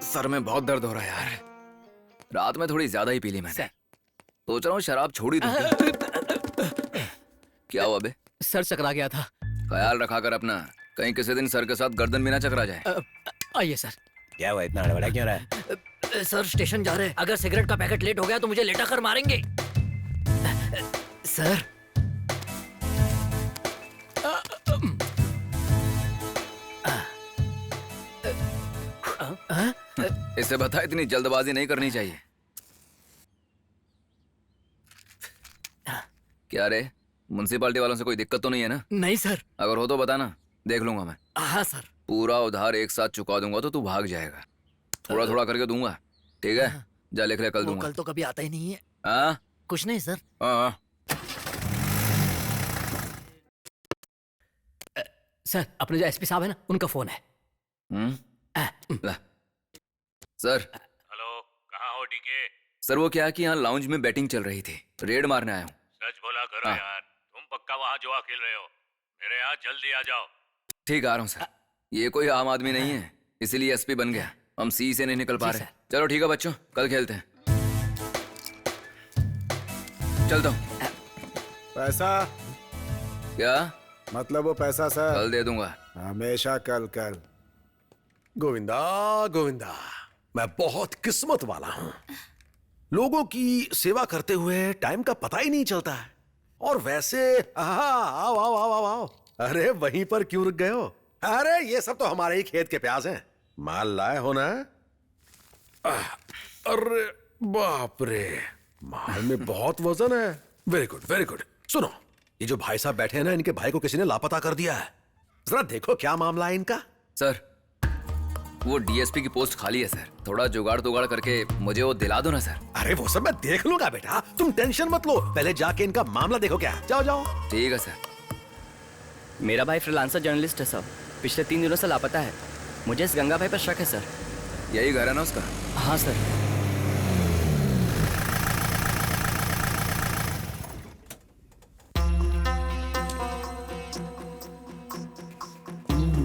Sir में बहुत दर्द हो रहा है यार। रात में थोड़ी ज्यादा ही पी ली मैंने। सोच रहा हूँ शराब छोड़ ही दूं। क्या हुआ बे? सर चकरा गया था। ख्याल रखा कर अपना, कहीं किसी दिन सर के साथ गर्दन भी ना चकरा जाए। आइए सर। क्या हुआ, इतना हड़बड़ा क्यों रहा है? सर स्टेशन जा रहे हैं, अगर सिगरेट का पैकेट लेट हो गया तो मुझे लेटा कर मारेंगे। सर इसे बता, इतनी जल्दबाजी नहीं करनी चाहिए। क्या रे, म्युनिसिपालिटी वालों से कोई दिक्कत तो नहीं है ना? नहीं सर। अगर हो तो बताना, देख लूंगा मैं। हाँ सर। पूरा उधार एक साथ चुका दूंगा तो तू भाग जाएगा। थोड़ा थोड़ा करके दूंगा, ठीक है? जा लिख ले, कल दूंगा। कल तो कभी आता ही नहीं है। हाँ कुछ नहीं सर। हाँ। सर अपने जो एसपी साहब है ना, उनका फोन है। ला। सर। हेलो, कहाँ हो डीके? सर वो क्या कि यहाँ लाउंज में बैटिंग चल रही थी, रेड मारने आया हूँ। सच बोला करो हाँ। यार, तुम पक्का वहाँ जुआ खेल रहे हो? मेरे यहाँ जल्दी आ जाओ। ठीक आ रहा हूँ सर। ये कोई आम आदमी नहीं है, इसीलिए एसपी बन गया। हम सी से नहीं निकल पा रहे। चलो ठीक है बच्चों, कल खेलते हैं। चलता हूँ। पैसा? क्या मतलब वो पैसा सर? कल दे दूंगा। हमेशा कल कल। गोविंदा गोविंदा, मैं बहुत किस्मत वाला हूं। लोगों की सेवा करते हुए टाइम का पता ही नहीं चलता है। और वैसे आओ आओ आओ आओ आओ। अरे वहीं पर क्यों रुक गए हो? अरे ये सब तो हमारे ही खेत के प्याज हैं। माल लाए हो ना? अरे बाप रे, माल में बहुत वजन है। Very good very good. सुनो, ये जो भाई साहब बैठे हैं ना, इनके भाई को किसी ने लापता कर दिया है। जरा देखो क्या मामला है इनका। सर वो डीएसपी की पोस्ट खाली है सर, थोड़ा जुगाड़ तुगाड़ करके मुझे वो दिला दो ना सर। अरे वो सब मैं देख लूंगा बेटा, तुम टेंशन मत लो। पहले जाके इनका मामला देखो क्या है। जाओ जाओ। ठीक है सर। मेरा भाई फ्रीलांसर जर्नलिस्ट है सर, पिछले 3 दिनों से लापता है। मुझे इस गंगा भाई पर शक है सर। यही घर है ना उसका? हाँ सर।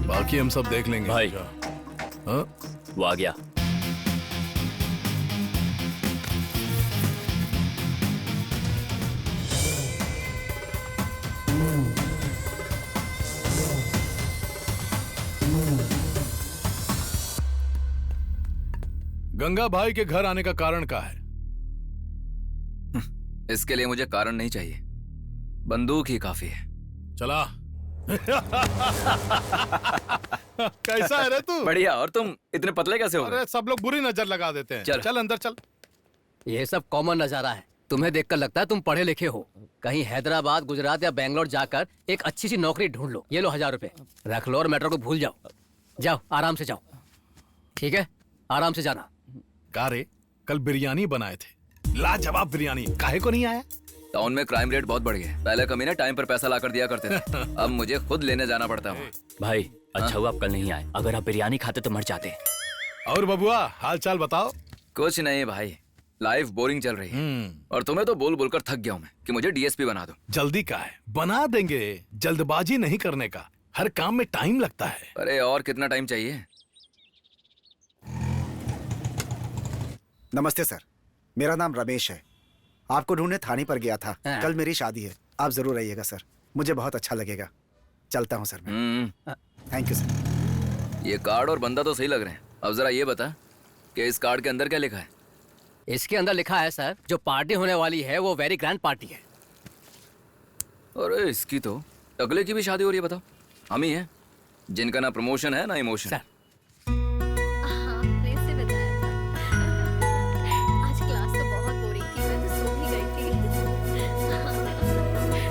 बाकी हम सब देख लेंगे भाई। हाँ? वो आ गया। गंगा भाई के घर आने का कारण क्या है? इसके लिए मुझे कारण नहीं चाहिए, बंदूक ही काफी है। चला। कैसा है रे तू? बढ़िया। और तुम इतने पतले कैसे हो गए? अरे सब लोग बुरी नजर लगा देते हैं। चल। चल अंदर चल। ये सब कॉमन नजारा है। तुम्हें देखकर लगता है तुम पढ़े लिखे हो। कहीं हैदराबाद, गुजरात या बेंगलोर जाकर एक अच्छी सी नौकरी ढूंढ लो। ये लो 1000 रुपए, रख लो और मेट्रो को भूल जाओ। जाओ आराम से जाओ, ठीक है? आराम से जाना। का रे, कल बिरयानी बनाए थे, लाजवाब बिरयानी, काहे को नहीं आया? टाउन में क्राइम रेट बहुत बढ़ गया है। पहले कमीने टाइम पर पैसा लाकर दिया करते थे, अब मुझे खुद लेने जाना पड़ता है। भाई अच्छा हुआ आप कल नहीं आए, अगर आप बिरयानी खाते तो मर जाते। और बबुआ हाल चाल बताओ। कुछ नहीं भाई, लाइफ बोरिंग चल रही है। और तुम्हें तो बोल बोलकर थक गया हूँ मैं कि मुझे डीएसपी बना दो। जल्दी का है, बना देंगे। जल्दबाजी नहीं करने का, हर काम में टाइम लगता है। अरे और कितना टाइम चाहिए? नमस्ते सर, मेरा नाम रमेश है। आपको ढूंढने थाने पर गया था। कल मेरी शादी है, आप जरूर आइएगा सर, मुझे बहुत अच्छा लगेगा। चलता हूँ सर मैं। Thank you sir. ये कार्ड और बंदा तो सही लग रहे हैं। अब जरा ये बता कि इस कार्ड के अंदर क्या लिखा है? इसके अंदर लिखा है सर, जो पार्टी होने वाली है वो वेरी ग्रैंड पार्टी है। अरे इसकी तो अगले की भी शादी हो रही है। बताओ, हम ही हैं जिनका ना प्रमोशन है ना इमोशन। सर हाँ, वैसे बताया था। आज क्लास तो बहुत बोरिंग थी, मैं तो सो ही गई थी।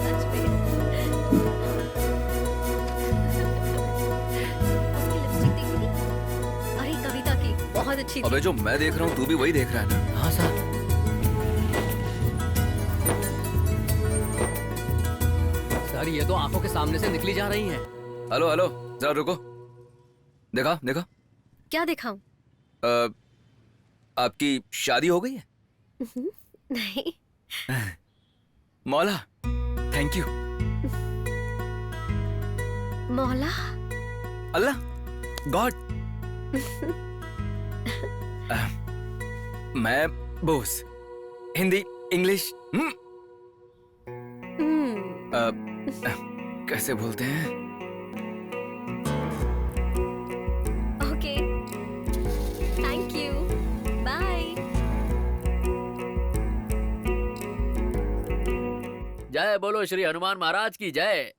सच में। उसकी लिपस्टिक देखी थी? अरे कविता की, बहुत अच्छी थी। अबे जो मैं देख रहा हूँ तू भी वही देख रहा है ना? हाँ सर। सर ये तो आंखों के सामने से निकली जा रही हैं। हेलो हेलो, जरा रुको। देखा देखा? क्या दिखाऊं? आपकी शादी हो गई है? नहीं। मौला, थैंक यू। मौला? अल्लाह, गॉड, मैं बोस। हिंदी, इंग्लिश, कैसे बोलते हैं? Okay, thank you, bye. जय बोलो श्री हनुमान महाराज की जय।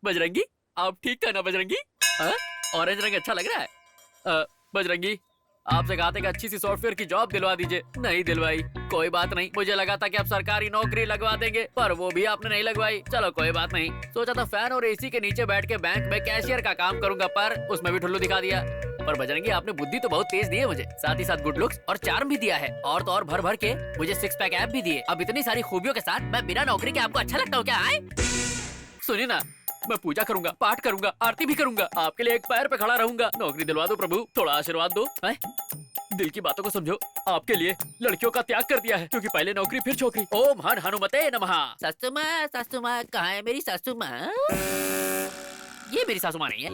बजरंगी, आप ठीक था ना बजरंगी? ऑरेंज रंग अच्छा लग रहा है। बजरंगी, आपसे कहा था कि अच्छी सी सॉफ्टवेयर की जॉब दिलवा दीजिए, नहीं दिलवाई। कोई बात नहीं, मुझे लगा था कि आप सरकारी नौकरी लगवा देंगे, पर वो भी आपने नहीं लगवाई। चलो कोई बात नहीं, सोचा था फैन और एसी के नीचे बैठ के बैंक में कैशियर का काम करूंगा, पर उसमें भी ठुल्लू दिखा दिया। पर बजरंगी, आपने बुद्धि तो बहुत तेज दी है मुझे, साथ ही साथ गुड लुक्स और चार्म भी दिया है, और तो और भर भर के मुझे 6 पैक ऐप भी दिए। अब इतनी सारी खूबियों के साथ मैं बिना नौकरी के आपको अच्छा लगता हूँ क्या? आए सुनिए ना, मैं पूजा करूंगा, पाठ करूंगा, आरती भी करूंगा, आपके लिए एक पैर पे खड़ा रहूंगा। नौकरी दिलवा दो प्रभु, थोड़ा आशीर्वाद दो। दिल की बातों को समझो, आपके लिए लड़कियों का त्याग कर दिया है, क्योंकि पहले नौकरी फिर छोकरी। ओम हन हनुमते नमः। सासू माँ कहाँ है मेरी सासू माँ? ये मेरी सासू माँ नहीं है।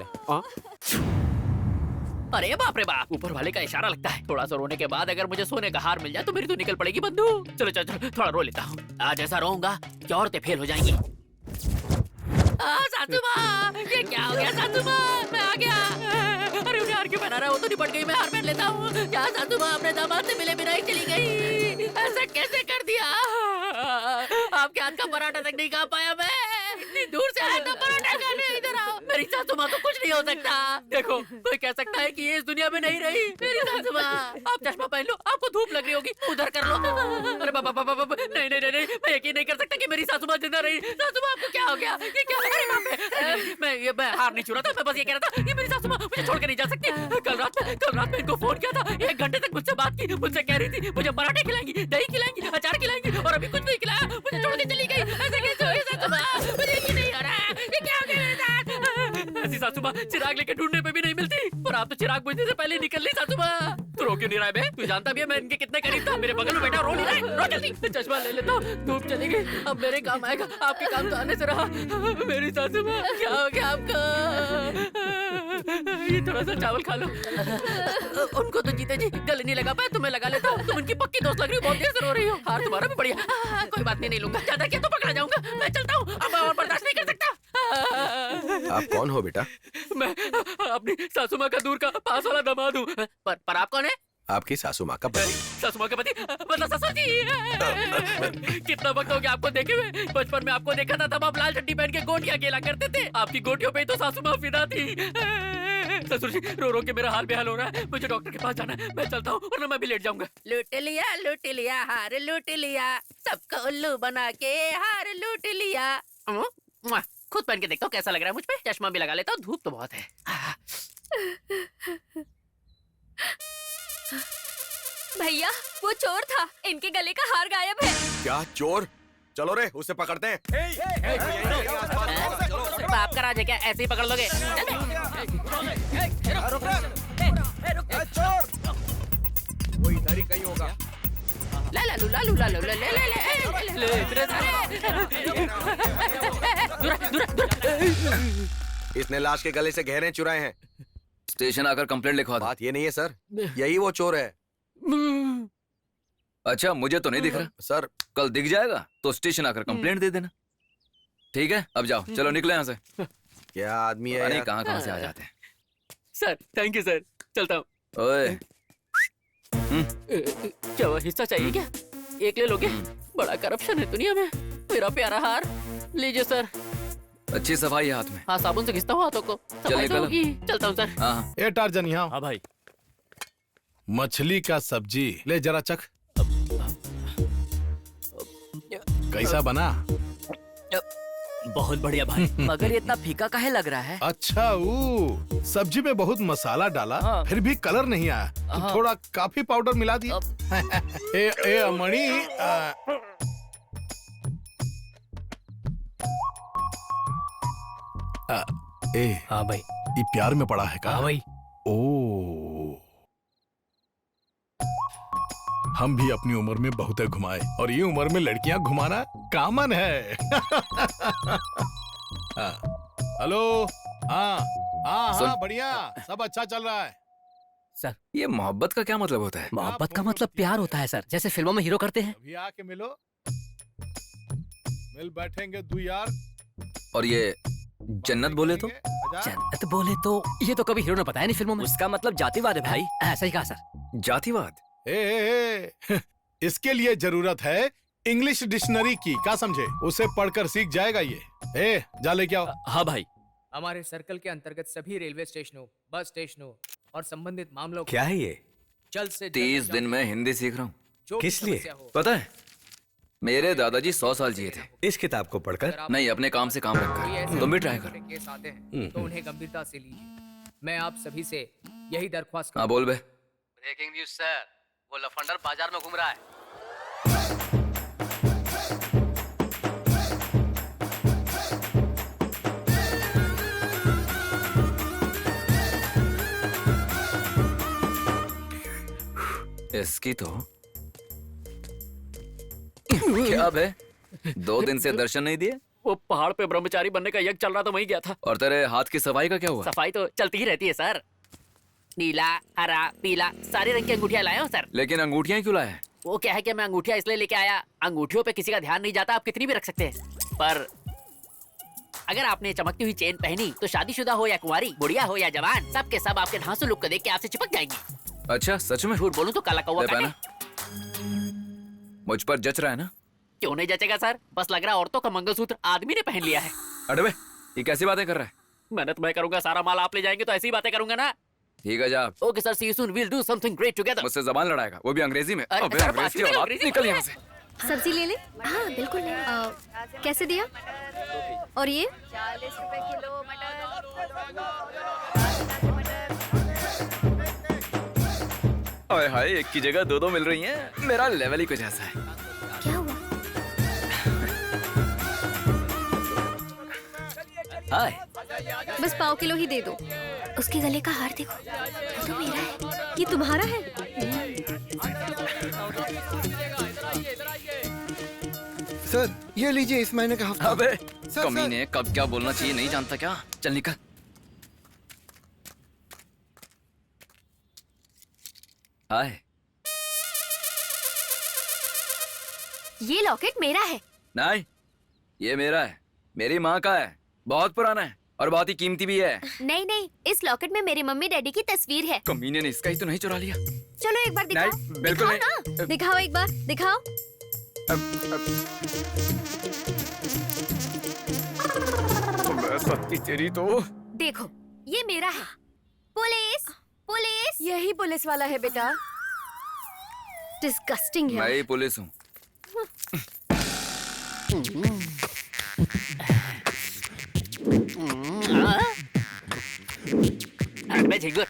अरे बाप रे बाप, ऊपर वाले का इशारा लगता है। थोड़ा सा रोने के बाद अगर मुझे सोने का हार मिल जाए तो मेरी तो निकल पड़ेगी बंदूक। चलो चलो चलो, थोड़ा रो लेता हूँ। आज ऐसा रोऊंगा कि औरतें फेल हो जाएंगी। सासू माँ, ये क्या हो गया सासू माँ? मैं आ गया। अरे उन्हें हार क्यों पहना रहा है? वो तो निपट गई, मैं हार पहन लेता हूँ। क्या सासू माँ अपने दामाद से मिले बिना ही चली गई? ऐसा कैसे कर दिया? आपके हाथ का पराठा तक नहीं खा पाया मैं। इतनी दूर से आया था पराठा खाने, इधर आओ। मेरी सासू माँ तो कुछ नहीं हो सकता। देखो, कोई कह सकता है कि ये इस दुनिया में नहीं रही। मेरी सासू माँ, आप चश्मा पहन लो, आपको धूप लग रही होगी, उधर कर लो। अरे बाबा बाबा बाबा, नहीं नहीं नहीं, मैं यकीन नहीं कर सकता कि मेरी सासू माँ जिंदा रही। सासू माँ, आपको क्या हो गया? ये क्या? अरे बाप रे, मैं हार नहीं छू रहा था, मैं बस ये कह रहा था, ये मेरी सासू माँ मुझे छोड़ के नहीं जा सकती। कल रात में इनको फोन किया था, 1 घंटे तक मुझसे बात की, मुझसे कह रही थी मुझे पराठे खिलाएंगी, दही खिलाएंगी, अचार खिलाएंगी, और अभी कुछ नहीं खिलाया, मुझे छोड़ के चली गई। ऐसे कैसे हुई सासू माँ? मुझे यकीन नहीं हो रहा, ये क्या हो गया मेरे साथ? ऐसी सासू माँ चिराग लेके ढूंढने पे भी नहीं मिलती, और आप तो चिराग बुझने से पहले ही निकल ली सासू माँ। तू रो क्यों नहीं रहा है बे? तू जानता भी है मैं इनके कितने करीब था। मेरे बगल में बैठा रो नहीं रहा है, रो जल्दी। चश्मा ले लेता हूँ, धूप चली गई, अब मेरे काम आएगा, आपके काम तो आने से रहा। मेरी सासू माँ, क्या हो गया आपको? ये थोड़ा सा चावल खा लो। उनको तो जीते जी गले नहीं लगा पाए, तुम्हें लगा लेता हूँ। तुम उनकी पक्की दोस्त लग रही हो, बहुत देर से रो रही हो। हार तुम्हारा भी बढ़िया। कोई बात नहीं, नहीं लूंगा, ज्यादा क्या तो पकड़ा जाऊंगा। मैं चलता हूँ, अब और बर्दाश्त नहीं कर सकता। आप कौन हो बेटा? मैं अपनी सासू माँ का दूर का पास वाला दामाद हूँ। पर आप कौन है? आपकी सासू माँ का पति। सासू माँ का पति मतलब ससुर जी। कितना वक्त हो गया आपको देखे हुए? बचपन में आपको देखा था, तब आप लाल चड्डी पहन के गोटियां खेला करते थे। आपकी गोटियों पे ही तो सासू माँ फिदा थी। ससुर जी, रो रो के मेरा हाल बेहाल हो रहा है, मुझे डॉक्टर के पास जाना है। मैं चलता हूँ, वरना मैं भी लेट जाऊंगा। लूट लिया हार लूट लिया, सबको उल्लू बना के हार लूट लिया। खुद पहन के देखता हूँ कैसा लग रहा है मुझ पे। चश्मा भी लगा लेता हूँ, धूप तो बहुत है। भैया, वो चोर था, इनके गले का हार गायब है। क्या चोर? चलो रे, उसे पकड़ते हैं। बाप का राज है क्या? ऐसे ही पकड़ लोगे? वो इधर ही कहीं होगा। लालू लालू लालू ले ले ले ले इसने लाश के गले से गहरे चुराए हैं। स्टेशन आकर कंप्लेंट लिखवा दो। बात ये नहीं है सर, यही वो चोर है। अच्छा, मुझे तो नहीं दिख रहा सर। कल दिख जाएगा तो स्टेशन आकर कंप्लेंट दे देना। ठीक है, अब जाओ, चलो निकले यहाँ से। क्या आदमी है नहीं, यार? कहाँ से आ जाते हैं। सर, थैंक यू सर, चलता हूँ। ओए, क्या वो हिस्सा चाहिए क्या? एक ले लोगे? बड़ा करप्शन है दुनिया में। मेरा प्यारा हार लीजिए सर। अच्छी सफाई है हाथ में। हाँ, साबुन से घिसता हूँ हाथों को, सफाई तो होगी। चलता हूँ सर। हाँ, ए टार्जन, यहाँ हाँ भाई। मछली का सब्जी ले, जरा चख। कैसा बना? बहुत बढ़िया भाई। मगर ये इतना फीका काहे लग रहा है? अच्छा, वो सब्जी में बहुत मसाला डाला, हाँ। फिर भी कलर नहीं आया, तो हाँ। थोड़ा कॉफी पाउडर मिला दिया। ए अमणी, हाँ भाई। ये प्यार में पड़ा है का? हाँ भाई। ओ, हम भी अपनी उम्र में बहुत घुमाए, और ये उम्र में लड़कियां घुमाना कॉमन है। हाँ, हेलो। हाँ हाँ सुन। हाँ, बढ़िया, सब अच्छा चल रहा है। सर ये मोहब्बत का क्या मतलब होता है? मोहब्बत का मतलब प्यार होता है सर, जैसे फिल्मों में हीरो करते हैं। अभी आके मिलो, मिल बैठेंगे दो यार। और ये जन्नत बोले तो? जन्नत बोले तो ये तो कभी हीरो ने बताया नहीं फिल्मों में। उसका मतलब जातिवाद है भाई। ऐसा ही कहा सर। जातिवाद? ए, इसके लिए जरूरत है इंग्लिश डिक्शनरी की, क्या समझे? उसे पढ़कर सीख जाएगा ये। जा लेके आओ। हाँ भाई। हमारे सर्कल के अंतर्गत सभी रेलवे स्टेशनों, बस स्टेशनों और संबंधित मामलों को क्या है ये? जल्द से 30 दिन में हिंदी सीख रहा हूँ। जो किस लिए? पता है, मेरे दादाजी 100 साल जिए थे। इस किताब को पढ़कर? नहीं, अपने काम से काम रखकर। तुम भी ट्राई करो। केस आते हैं तो उन्हें गंभीरता से लीजिए। मैं आप सभी से यही दरख्वास्त हाँ बोल बे। ब्रेकिंग न्यूज सर, वो लफंडर बाजार में घूम रहा है। इसकी तो क्या बे, 2 दिन से दर्शन नहीं दिए? वो पहाड़ पे ब्रह्मचारी बनने का यज्ञ चल रहा था, वहीं गया था। और तेरे हाथ की सफाई का क्या हुआ? सफाई तो चलती ही रहती है सर। नीला, हरा, पीला सारे रंग की अंगूठियां लाए हो सर। लेकिन अंगूठियां क्यों लाए? वो क्या है कि मैं अंगूठियां इसलिए लेके आया, अंगूठियों पे किसी का ध्यान नहीं जाता, आप कितनी भी रख सकते हैं, पर अगर आपने चमकती हुई चेन पहनी तो शादीशुदा हो या कुंवारी, बुढ़िया हो या जवान, सब के सब आपके धांसू लुक को देख के आपसे चिपक जाएंगे। अच्छा सच में? झूठ बोलूं तो काला कौवा ले काटे। मुझ पर जच रहा है ना? क्यों नहीं जचेगा सर, बस लग रहा है औरतों का मंगलसूत्र आदमी ने पहन लिया है। अरे बे, ये कैसी बातें कर रहा है? मेहनत मैं करूंगा, सारा माल आप ले जाएंगे तो ऐसी बातें करूंगा ना। ठीक है जा। Okay sir, see you soon, will do something great together. मुझसे जबान लड़ाएगा, वो भी अंग्रेजी में। अरे अबे सर, अंग्रेज की बात में औलाद, अंग्रेजी निकल बोल यहाँ रहे से। सब्जी ले ले। हाँ बिल्कुल ले। कैसे दिया? और ये 40 रुपए किलो मटर। हाय हाय, एक की जगह 2 मिल रही हैं। मेरा लेवल ही कुछ ऐसा है। क्या हुआ? हाय। बस पाव किलो ही दे दो। उसके गले का हार देखो, वो तो मेरा है। ये तुम्हारा है? सर ये लीजिए इस महीने का हफ्ता। अबे सर, कमीने, कब क्या बोलना चाहिए नहीं जानता क्या? चल निकल। हाय। ये लॉकेट मेरा है। नहीं, ये मेरा है। मेरी माँ का है, बहुत पुराना है और बहुत ही कीमती भी है। नहीं नहीं, इस लॉकेट में मेरे मम्मी डैडी की तस्वीर है। कमीने ने इसका ही तो नहीं चुरा लिया। चलो एक बार दिखाओ। नहीं, बिल्कुल दिखाओ नहीं। ना, दिखाओ एक बार, दिखाओ। सत्ती तेरी तो। देखो, ये मेरा है। Police, police. यही पुलिस वाला है बेटा। डिस्गस्टिंग मैं ही पुलिस हूँ। मैं झिंगुर।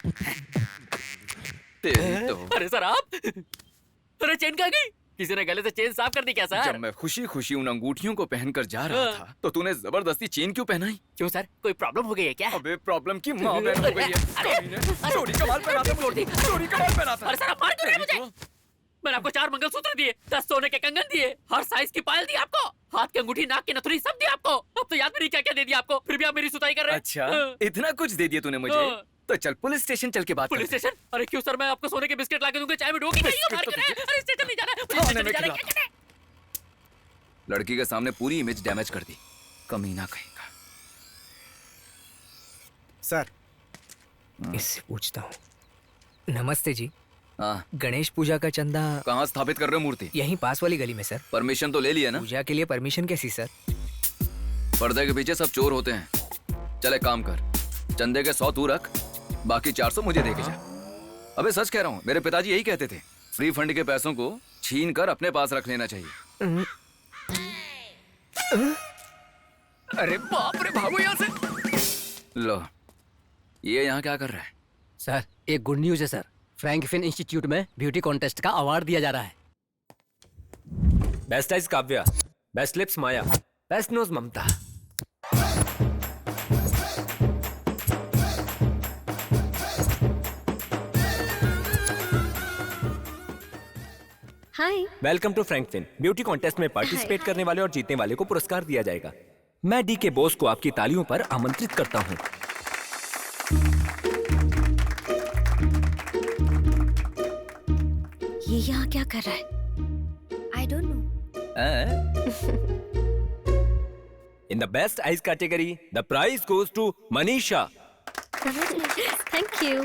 तेरी तो। अरे सर आप, अरे चेन कहाँ गई? किसी ने गले से चेन साफ कर दी क्या सर? जब मैं खुशी खुशी उन अंगूठियों को पहनकर जा रहा था तो तूने जबरदस्ती चेन क्यों पहनाई? क्यों सर, कोई प्रॉब्लम हो गई है क्या? अबे प्रॉब्लम की माँ बहन हो गई है। कमीने, चोरी का माल पहनाता है मुझे। चोरी का माल पहनाता है। अरे सर आप मार क्यों रहे हैं मुझे? मैंने आपको 4 मंगलसूत्र दिए, 10 सोने के कंगन दिए, हर साइज की पायल दी आपको, हाथ की अंगूठी, नाक की नथुनी सब दी आपको। अब तो याद भी नहीं क्या क्या दे दिया आपको, फिर भी आप मेरी सुताई कर रहे हैं। अच्छा, इतना कुछ दे दिया तूने मुझे? तो चल पुलिस स्टेशन चल के बात पुलिस करते हैं। स्टेशन? अरे क्यों सर, मैं आपको सोने के बिस्किट ला के दूंगा, चाय में डुबो के खाइएगा, बाहर करें। अरे स्टेशन नहीं जाना है, पुलिस स्टेशन नहीं जाना है, क्या करना है? लड़की के सामने पूरी इमेज डैमेज कर दी, कमीना कहेगा। सर इससे पूछता हूँ। नमस्ते जी। हाँ, गणेश पूजा का चंदा कहाँ स्थापित कर रहे हो मूर्ति? यहीं पास वाली गली में सर। परमिशन तो ले लिया ना? पूजा के लिए परमिशन कैसी सर? पर्दे के पीछे सब चोर होते हैं। चल एक काम कर, चंदे के 100 तू रख, बाकी 400 मुझे दे के जा। अबे सच कह रहा हूँ, मेरे पिताजी यही कहते थे, फ्री फंड के पैसों को छीन कर अपने पास रख लेना चाहिए। अरे बाप रे, भागो यहाँ से। लो, ये यहाँ क्या कर रहा है? सर एक गुड न्यूज है सर, फ्रैंकफिन इंस्टीट्यूट में ब्यूटी कॉन्टेस्ट का अवार्ड दिया जा रहा है। Best eyes Kavya, best lips Maya, best nose Mamta. Hi. Welcome to Frankfinn. Beauty contest में पार्टिसिपेट करने वाले और जीतने वाले को पुरस्कार दिया जाएगा। मैं डी के बोस को आपकी तालियों पर आमंत्रित करता हूँ। यहाँ क्या कर रहा है? I don't know. In the best eyes category, the prize goes to Manisha. Thank you.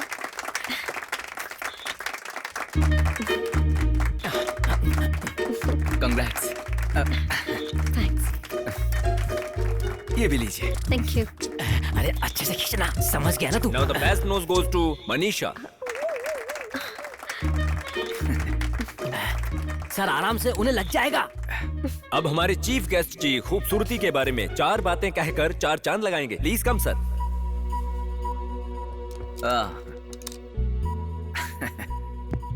Congrats. Thanks. ये भी लीजिए। Thank you. अरे अच्छे से खींचना, समझ गया ना तू? Now the best nose goes to Manisha. Sir आराम से, उन्हें लग जाएगा। अब हमारे चीफ गेस्ट की खूबसूरती के बारे में 4 बातें कहकर 4 चांद लगाएंगे। Please come sir.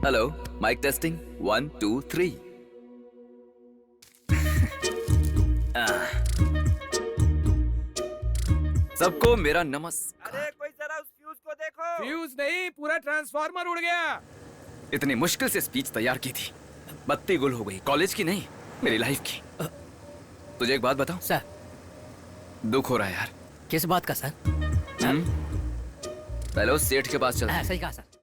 Hello, mike testing 1 2 3। सबको मेरा नमस्कार। अरे कोई जरा उस फ्यूज को देखो। फ्यूज नहीं, पूरा ट्रांसफार्मर उड़ गया। इतनी मुश्किल से स्पीच तैयार की थी, बत्ती गुल हो गई। कॉलेज की नहीं, मेरी लाइफ की। तुझे एक बात बताऊं? सर। दुख हो रहा है यार। किस बात का सर? पहले उस सेठ के पास चल। सही कहा सर।